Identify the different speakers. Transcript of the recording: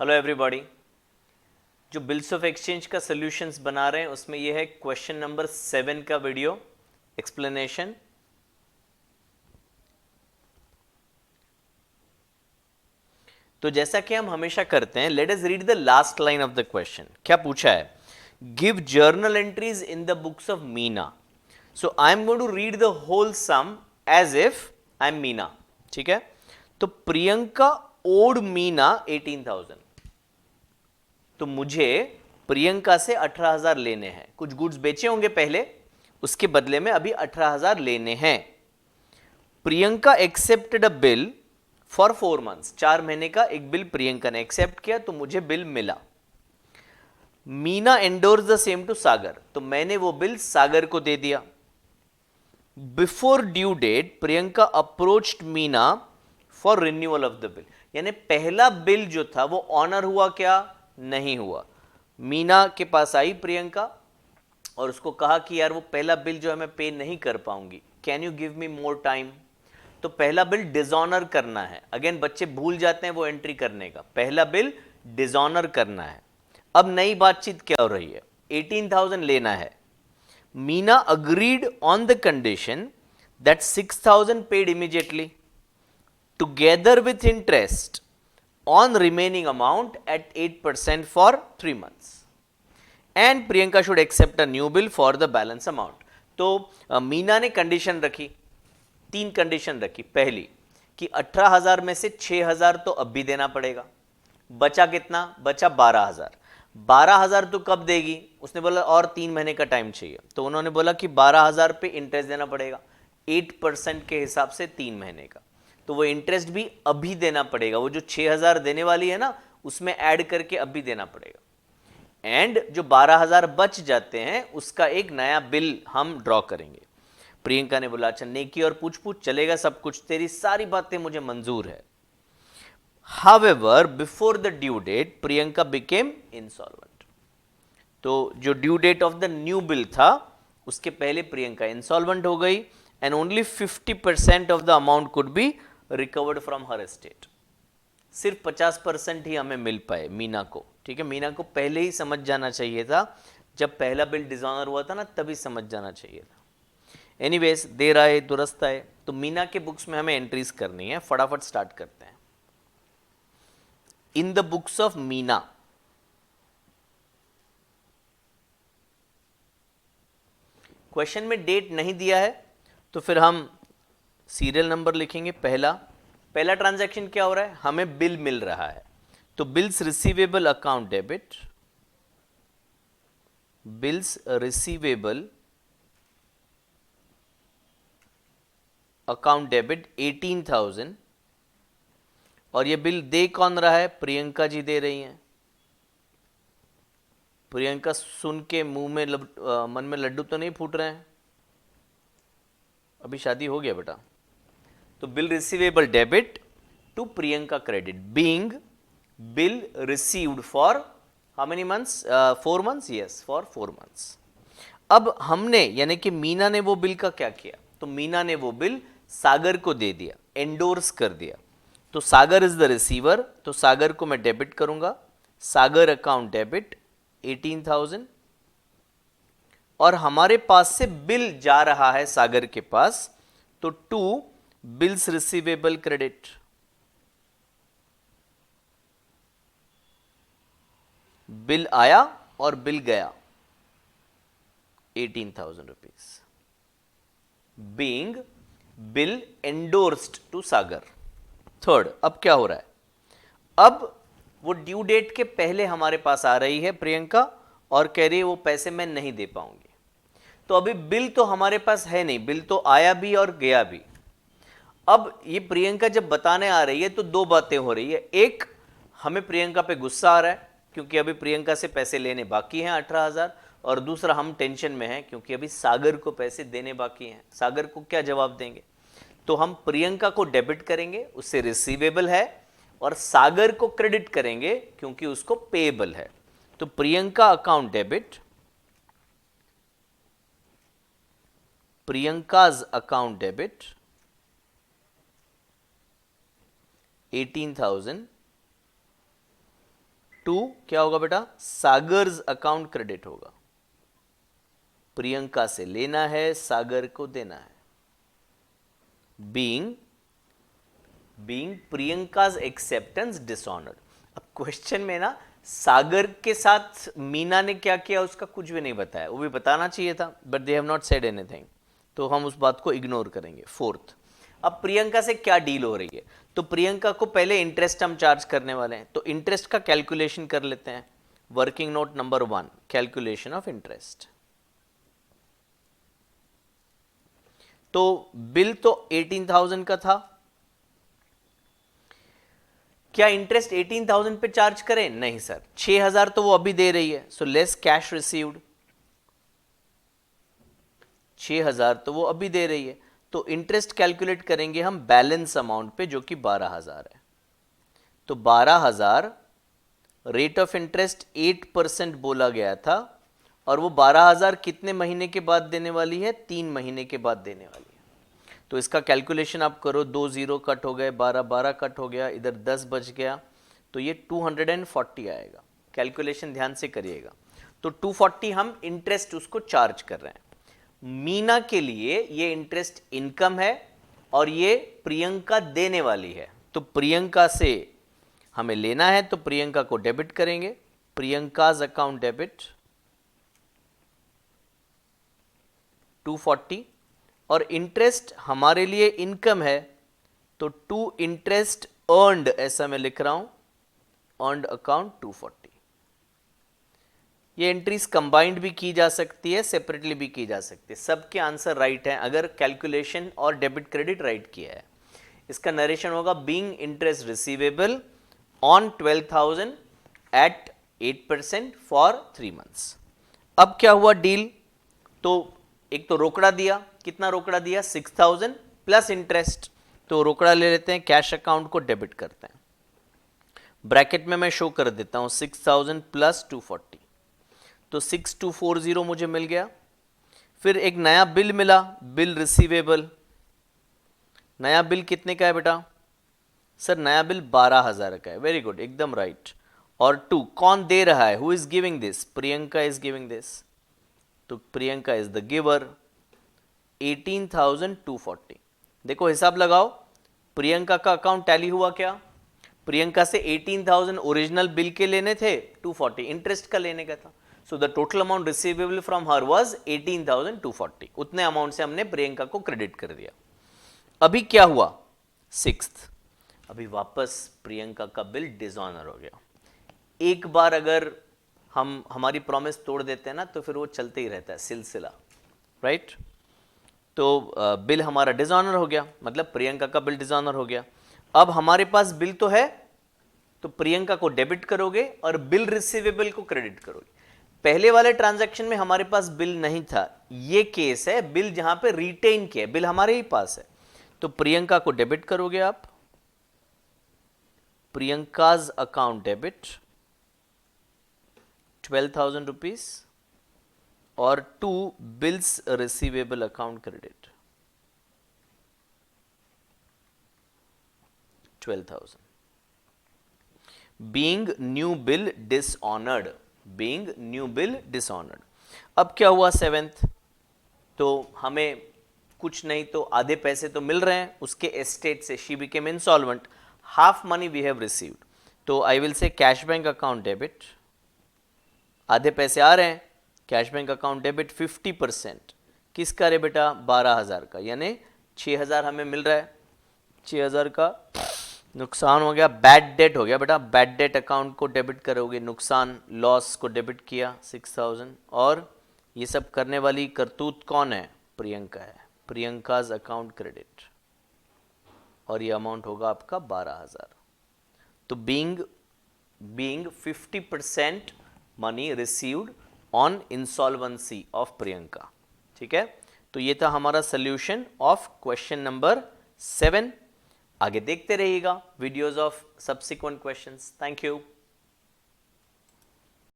Speaker 1: Hello everybody. जो bills of exchange का solutions बना रहे हैं उसमें यह है क्वेश्चन नंबर 7 का वीडियो एक्सप्लेनेशन। तो जैसा कि हम हमेशा करते हैं, let us read the last line of the question. क्या पूछा है? Give journal entries in the books of Meena. So I am going to read the whole sum as if I am Meena. ठीक है, तो प्रियंका ओड मीना 18,000। तो मुझे प्रियंका से 18,000 लेने हैं। कुछ गुड्स बेचे होंगे पहले, उसके बदले में अभी 18,000 लेने हैं। Priyanka accepted a bill for 4 months. 4 महीने का एक बिल प्रियंका ने एक्सेप्ट किया, तो मुझे बिल मिला। Meena endorse the same to Sagar, तो मैंने वो बिल सागर को दे दिया। Before due date Priyanka approached Meena for renewal of the bill. यानी पहला बिल जो था वो ऑनर हुआ क्या? नहीं हुआ। मीना के पास आई प्रियंका और उसको कहा कि यार वो पहला बिल जो है मैं पे नहीं कर पाऊंगी, can you give me more time. तो पहला बिल डिसऑनर करना है। अगेन बच्चे भूल जाते हैं वो एंट्री करने का। पहला बिल डिसऑनर करना है। अब नई बातचीत क्या हो रही है? 18,000 लेना है। Meena agreed on the condition that 6,000 paid immediately together with interest on remaining amount at 8% for 3 months and Priyanka should accept a new bill for the balance amount. तो मीना ने कंडीशन रखी, 3 कंडीशन रखी। पहली कि 18,000 में से 6,000 तो अब भी देना पड़ेगा। बचा कितना? बचा 12,000। 12,000 तो कब देगी? उसने बोला और 3 महीने का टाइम चाहिए। तो उन्होंने बोला कि 12,000 पे इंटरेस्ट देना पड़ेगा 8% के हिसाब से 3 महीने का। तो वो इंटरेस्ट भी अभी देना पड़ेगा। वो जो 6,000 देने वाली है ना, उसमें ऐड करके अभी देना पड़ेगा। एंड जो 12,000 बच जाते हैं उसका एक नया बिल हम ड्रॉ करेंगे। प्रियंका ने बोला अच्छा नेकी और पूछ पूछ चलेगा, सब कुछ, तेरी सारी बातें मुझे मंजूर है। However before the due date Priyanka became insolvent. तो जो due date of the new bill था उसके पहले प्रियंका इंसॉल्वेंट हो गई and only 50% of the amount could be recovered from her estate. सिर्फ 50% ही हमें मिल पाए मीना को। ठीक है, मीना को पहले ही समझ जाना चाहिए था। जब पहला बिल डिसऑनर हुआ था ना, तभी समझ जाना चाहिए था। एनीवेज देर आए दुरुस्त आए। तो मीना के बुक्स में हमें एंट्रीज करनी है। फटाफट स्टार्ट करते हैं। इन the books of Meena, question में डेट नहीं दिया है तो फिर हम सीरियल नंबर लिखेंगे। पहला ट्रांजैक्शन क्या हो रहा है? हमें बिल मिल रहा है, तो bills receivable account debit, bills receivable account debit 18,000। और ये बिल दे कौन रहा है? प्रियंका जी दे रही हैं। प्रियंका सुन के मुंह में मन में लड्डू तो नहीं फूट रहे हैं? अभी शादी हो गया बेटा। तो bill receivable debit to Priyanka credit, being bill received for how many months? 4 months. Yes, for 4 months. अब हमने यानी कि मीना ने वो बिल का क्या किया? तो मीना ने वो बिल सागर को दे दिया, एंडोर्स कर दिया। तो सागर इज द रिसीवर, तो सागर को मैं डेबिट करूंगा। सागर अकाउंट डेबिट 18,000। और हमारे पास से बिल जा रहा है सागर के पास, तो to bills receivable credit, bill आया और बिल गया 18,000 rupees, being bill endorsed to Sagar. Third, अब क्या हो रहा है? अब वो ड्यू डेट के पहले हमारे पास आ रही है प्रियंका और कह रही है वो पैसे मैं नहीं दे पाऊंगी। तो अभी बिल तो हमारे पास है नहीं, बिल तो आया भी और गया भी। अब ये प्रियंका जब बताने आ रही है तो 2 बातें हो रही है। एक, हमें प्रियंका पे गुस्सा आ रहा है क्योंकि अभी प्रियंका से पैसे लेने बाकी हैं 18,000। और दूसरा, हम टेंशन में हैं क्योंकि अभी सागर को पैसे देने बाकी हैं। सागर को क्या जवाब देंगे? तो हम प्रियंका को डेबिट करेंगे, उससे रिसीवेबल है, और सागर को क्रेडिट करेंगे क्योंकि उसको पेएबल है। तो Priyanka account debit, Priyanka's account debit 18,000 to क्या होगा बेटा, सागर्स अकाउंट क्रेडिट होगा। प्रियंका से लेना है, सागर को देना है। Being Priyanka's acceptance dishonoured. अब क्वेश्चन में ना सागर के साथ मीना ने क्या किया उसका कुछ भी नहीं बताया, वो भी बताना चाहिए था, but they have not said anything, तो हम उस बात को इग्नोर करेंगे। फोर्थ, अब प्रियंका से क्या डील हो रही है, तो प्रियंका को पहले इंटरेस्ट हम चार्ज करने वाले हैं, तो इंटरेस्ट का कैलकुलेशन कर लेते हैं। Working note number 1, calculation of interest. तो बिल तो 18,000 का था, क्या इंटरेस्ट 18,000 पे चार्ज करें? नहीं सर, 6,000 तो वो अभी दे रही है, सो लेस कैश रिसीव्ड। 6,000 तो वो अभी दे रही है, तो इंटरेस्ट कैलकुलेट करेंगे हम बैलेंस अमाउंट पे जो कि 12,000 है। तो 12,000 रेट ऑफ इंटरेस्ट 8% बोला गया था, और वो 12,000 कितने महीने के बाद देने वाली है? 3 महीने के बाद देने वाली है। तो इसका कैलकुलेशन आप करो, 2 0 कट हो गए, 12 कट हो गया, इधर 10 बच गया, तो ये 240 आएगा। कैलकुलेशन ध्यान से करिएगा। तो 240 हम इंटरेस्ट उसको चार्ज कर रहे हैं। मीना के लिए ये इंटरेस्ट इनकम है और ये प्रियंका देने वाली है, तो प्रियंका से हमें लेना है, तो प्रियंका को डेबिट करेंगे। प्रियंकाज अकाउंट डेबिट 240, और इंटरेस्ट हमारे लिए इनकम है, तो टू इंटरेस्ट अर्नड ऐसा मैं लिख रहा हूं, अर्नड अकाउंट 240। ये एंट्रीज कंबाइंड भी की जा सकती है, सेपरेटली भी की जा सकती है, सबके आंसर राइट है अगर कैलकुलेशन और डेबिट क्रेडिट राइट किया है। इसका नरेशन होगा being interest receivable on 12,000 at 8% for 3 months। अब क्या हुआ डील, तो एक तो रोकड़ा दिया, कितना रोकड़ा दिया? 6,000 प्लस इंटरेस्ट, तो रोकड़ा ले लेते हैं, कैश अकाउंट को डेबिट करते हैं। ब्रैकेट में मैं शो कर देता हूं 6,000 प्लस 240, तो 6240 मुझे मिल गया। फिर एक नया बिल मिला, बिल रिसीवेबल। नया बिल कितने का है बेटा? सर नया बिल 12,000 का है। वेरी गुड, एकदम राइट। और 2 कौन दे रहा है? Who is giving this? Priyanka is giving this, तो प्रियंका इज द गिवर। 18,240। देखो हिसाब लगाओ, प्रियंका का अकाउंट टैली हुआ क्या? प्रियंका से 18,000 ओरिजिनल बिल के लेने थे, 240 इंटरेस्ट का लेने का था, so the total amount receivable from her was 18,240। उतने अमाउंट से हमने प्रियंका को क्रेडिट कर दिया। अभी क्या हुआ? 6th, अभी वापस प्रियंका का बिल डिसऑनर हो गया। एक बार अगर हम हमारी प्रॉमिस तोड़ देते हैं ना, तो फिर वो चलते ही रहता है सिलसिला, राइट? तो बिल हमारा डिसऑनर हो गया, मतलब प्रियंका का बिल डिसऑनर हो गया। अब हमारे पास बिल तो है, तो प्रियंका को डेबिट करोगे और बिल रिसीवेबल को क्रेडिट करोगे। पहले वाले ट्रांजैक्शन में हमारे पास बिल नहीं था, ये केस है बिल जहां पे रिटेन किया, बिल हमारे ही पास है, तो प्रियंका को डेबिट करोगे आप, प्रियंकाज अकाउंट डेबिट 12,000 रुपीज, और 2 bills receivable account credit 12,000। Being new bill dishonoured, being new bill dishonoured. अब क्या हुआ 7th, तो हमें कुछ नहीं तो आधे पैसे तो मिल रहे हैं उसके एस्टेट से, she became insolvent, half money we have received, तो I will say cash bank account debit, आधे पैसे आ रहे हैं, कैश बैंक अकाउंट डेबिट 50%, किसका रे बेटा? 12,000 का, यानी 6,000 हमें मिल रहा है, 6,000 का नुकसान हो गया, बैड डेट हो गया बेटा, बैड डेट अकाउंट को डेबिट करोगे, नुकसान लॉस को डेबिट किया 6,000, और ये सब करने वाली करतूत कौन है? प्रियंका है, प्रियंकाज अकाउंट क्रेडिट, और ये अमाउंट होगा आपका 12,000। तो being 50% money received on insolvency of Priyanka. ठीक है, तो ये था हमारा सोल्यूशन ऑफ क्वेश्चन नंबर 7। आगे देखते रहिएगा videos of subsequent questions. Thank you.